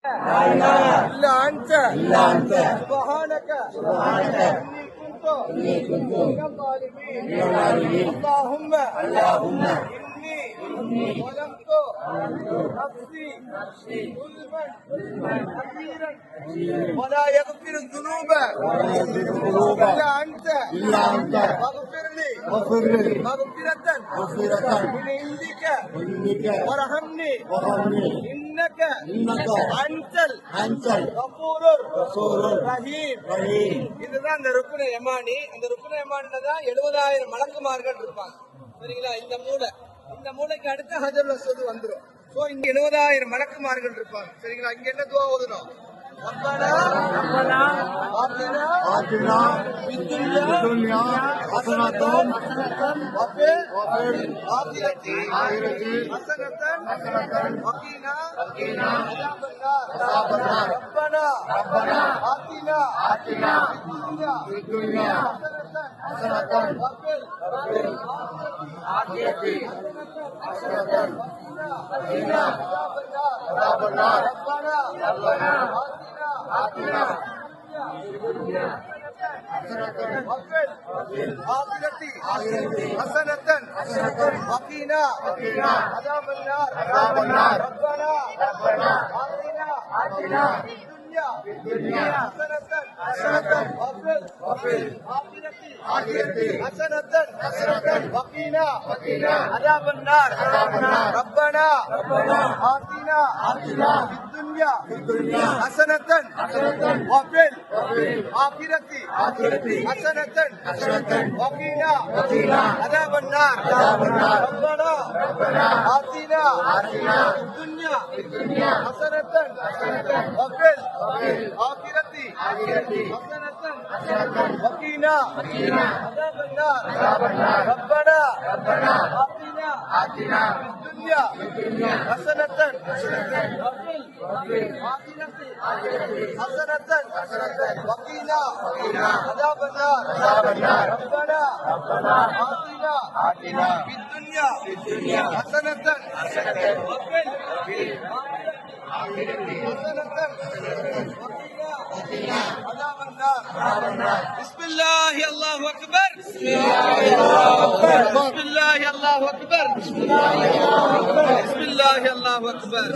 إلا أنت سبحانك إني كنت من الظالمين اللهم إني ظلمت نفسي ظلما كثيرا ولا يغفر الذنوب إلا أنت فاغفر لي مغفرة من عندك وارحمني إنك أنت الغفور الرحيم. இதுதான் அந்த ருக்குன யமானி. அந்த ருக்குன யமானில தான் 70,000 மலக்குமார்கள் இருப்பாங்க. சரிங்களா? இந்த மூளைக்கு அடுத்து ஹஜருல் அஸ்வத் வந்துரும். சோ இங்க 70,000 மலக்குமார்கள் இருப்பாங்க. சரிங்களா? இங்க என்ன துஆ ஓதணும்? ربنا آتنا في الدنيا حسنة وفي الآخرة حسنة وقنا عذاب النار. ربنا آتنا في الدنيا حسنة وفي الآخرة حسنة وقنا عذاب النار. ربنا آتنا في الدنيا حسنة وفي الآخرة حسنة وقنا عذاب النار. ربنا آتنا في الدنيا حسنة وفي الآخرة حسنة وقنا عذاب النار. ربنا آتنا في الدنيا حسنة وفي الآخرة حسنة وقنا عذاب النار. ربنا آتنا في الدنيا حسنة وفي الآخرة حسنة وقنا عذاب النار. ربنا آتنا في الدنيا حسنة وفي الآخرة حسنة وقنا عذاب النار. ربنا آتنا في الدنيا حسنة وفي عذاب النار. بسم الله الله أكبر. بسم الله الله أكبر. بسم الله الله أكبر.